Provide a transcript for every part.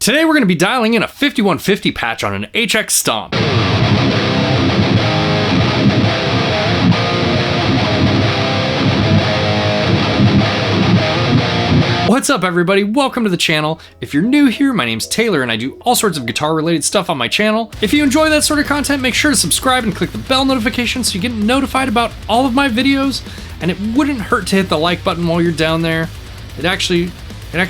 Today we're going to be dialing in a 5150 patch on an HX Stomp. What's up everybody, welcome to the channel. If you're new here, my name's Taylor and I do all sorts of guitar related stuff on my channel. If you enjoy that sort of content, make sure to subscribe and click the bell notification so you get notified about all of my videos. And it wouldn't hurt to hit the like button while you're down there. It actually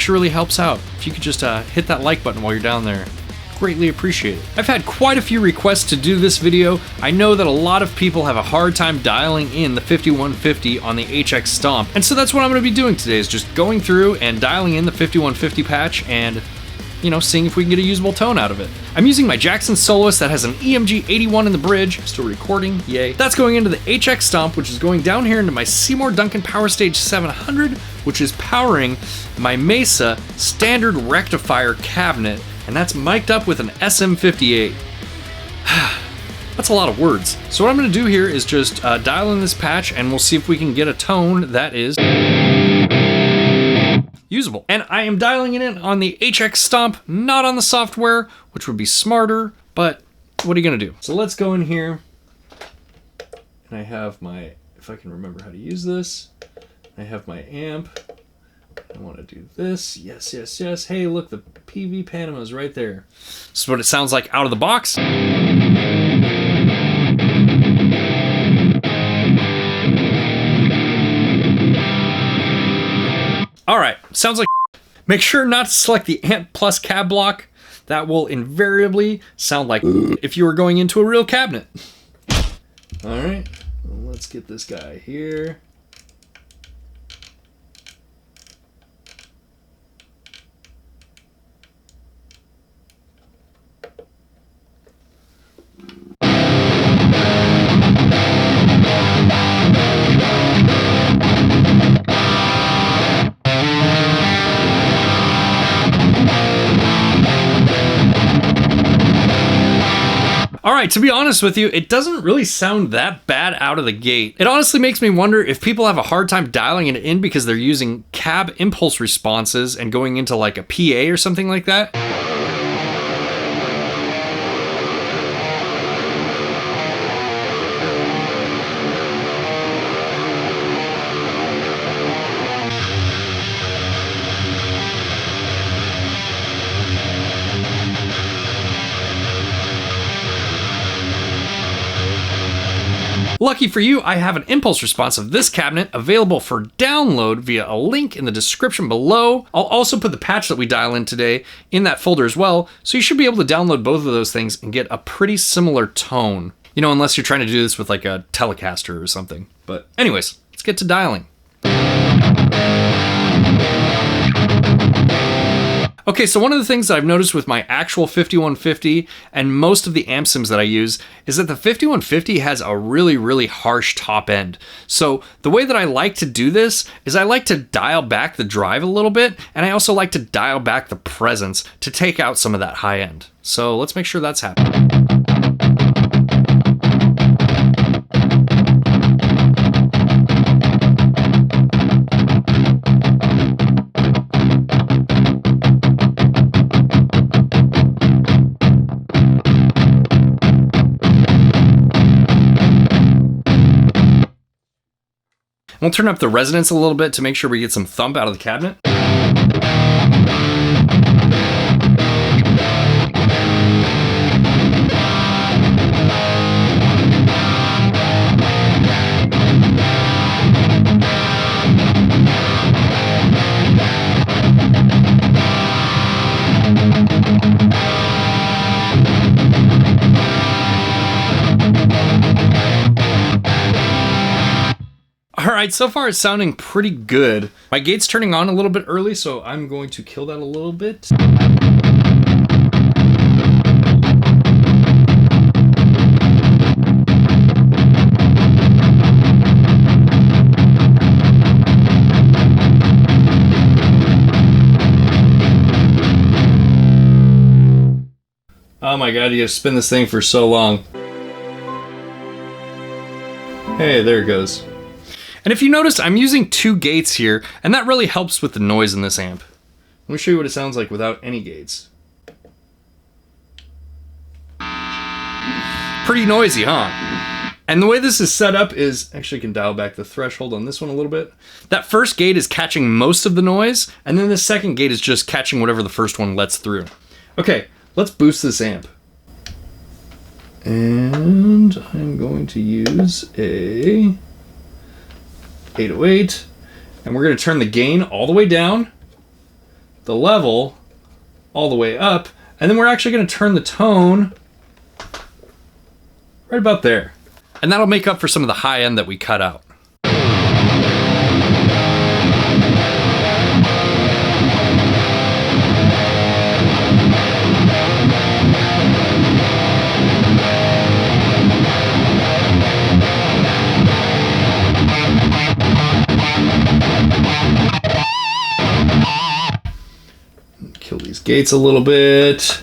really helps out. If you could just hit that like button while you're down there. Greatly appreciate it. I've had quite a few requests to do this video. I know that a lot of people have a hard time dialing in the 5150 on the HX Stomp, and so that's what I'm going to be doing today, is just going through and dialing in the 5150 patch and, you know, seeing if we can get a usable tone out of it. I'm using my Jackson Soloist that has an EMG 81 in the bridge. Still recording, yay. That's going into the HX Stomp, which is going down here into my Seymour Duncan Power Stage 700, which is powering my Mesa standard rectifier cabinet, and that's mic'd up with an SM58. That's a lot of words. So what I'm gonna do here is just dial in this patch and we'll see if we can get a tone that is usable. And I am dialing it in on the HX Stomp, not on the software, which would be smarter, but what are you gonna do? So let's go in here, and I have my, if I can remember how to use this, I have my amp. I want to do this. Yes, yes, yes. Hey, look, the PV Panama is right there. This is what it sounds like out of the box. All right, sounds like. Make sure not to select the amp plus cab block. That will invariably sound like if you were going into a real cabinet. All right, well, let's get this guy here. Alright, to be honest with you, it doesn't really sound that bad out of the gate. It honestly makes me wonder if people have a hard time dialing it in because they're using cab impulse responses and going into like a PA or something like that. Lucky for you, I have an impulse response of this cabinet available for download via a link in the description below. I'll also put the patch that we dial in today in that folder as well, so you should be able to download both of those things and get a pretty similar tone. You know, unless you're trying to do this with like a Telecaster or something. But anyways, let's get to dialing. Okay, so one of the things that I've noticed with my actual 5150 and most of the amp sims that I use is that the 5150 has a really, really harsh top end. So the way that I like to do this is I like to dial back the drive a little bit, and I also like to dial back the presence to take out some of that high end. So let's make sure that's happening. We'll turn up the resonance a little bit to make sure we get some thump out of the cabinet. Alright, so far it's sounding pretty good. My gate's turning on a little bit early, so I'm going to kill that a little bit. Oh my god, you gotta spin this thing for so long. Hey, there it goes. And if you notice, I'm using two gates here, and that really helps with the noise in this amp. Let me show you what it sounds like without any gates. Pretty noisy, huh? And the way this is set up is, actually can dial back the threshold on this one a little bit. That first gate is catching most of the noise, and then the second gate is just catching whatever the first one lets through. Okay, let's boost this amp. And I'm going to use a 808, and we're going to turn the gain all the way down, the level all the way up, and then we're actually going to turn the tone right about there. And that'll make up for some of the high end that we cut out. Kill these gates a little bit.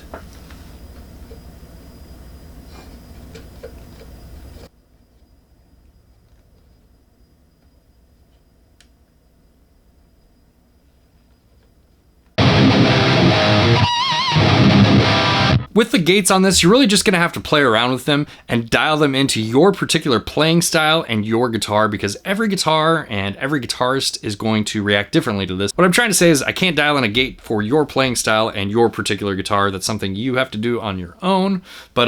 With the gates on this, you're really just going to have to play around with them and dial them into your particular playing style and your guitar, because every guitar and every guitarist is going to react differently to this. What I'm trying to say is I can't dial in a gate for your playing style and your particular guitar. That's something you have to do on your own, but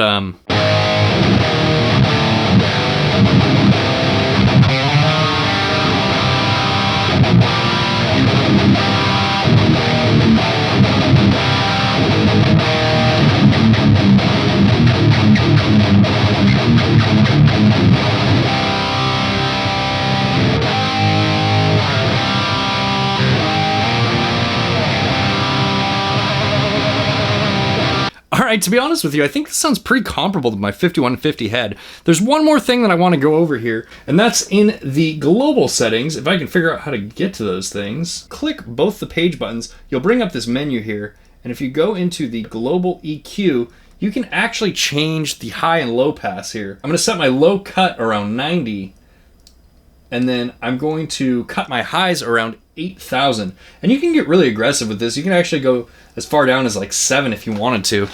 Alright, to be honest with you, I think this sounds pretty comparable to my 5150 head. There's one more thing that I want to go over here, and that's in the global settings. If I can figure out how to get to those things, click both the page buttons, you'll bring up this menu here, and if you go into the global EQ, you can actually change the high and low pass here. I'm going to set my low cut around 90, and then I'm going to cut my highs around 8,000. And you can get really aggressive with this. You can actually go as far down as like 7 if you wanted to.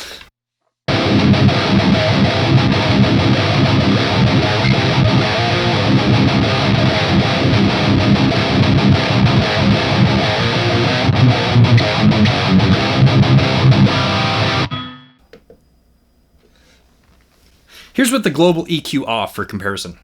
Here's with the global EQ off for comparison.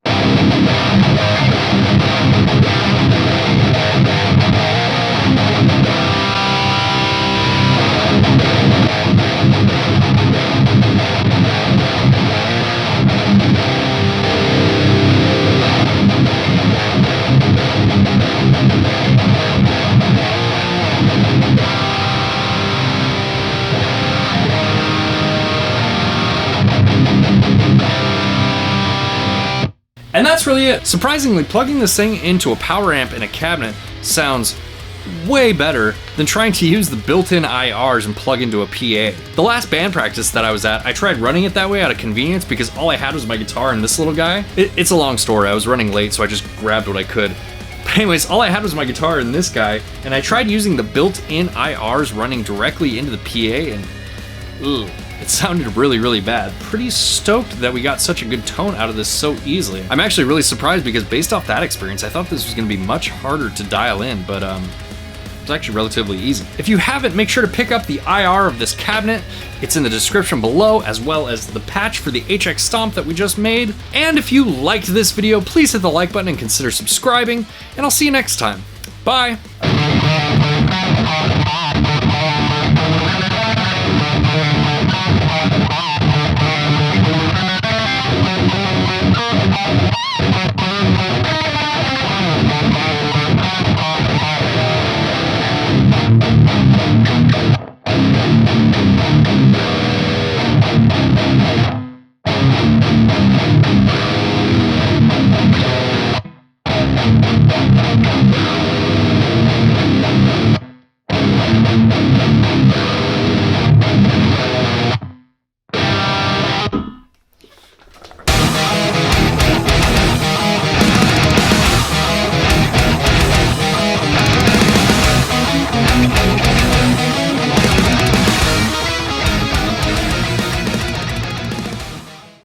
And that's really it. Surprisingly, plugging this thing into a power amp in a cabinet sounds way better than trying to use the built-in IRs and plug into a PA. The last band practice that I was at, I tried running it that way out of convenience because all I had was my guitar and this little guy. It's a long story. I was running late, so I just grabbed what I could. But anyways, all I had was my guitar and this guy, and I tried using the built-in IRs running directly into the PA, and ugh. It sounded really, really bad. Pretty stoked that we got such a good tone out of this so easily. I'm actually really surprised because based off that experience, I thought this was going to be much harder to dial in, but it's actually relatively easy. If you haven't, make sure to pick up the IR of this cabinet. It's in the description below, as well as the patch for the HX Stomp that we just made. And if you liked this video, please hit the like button and consider subscribing, and I'll see you next time. Bye!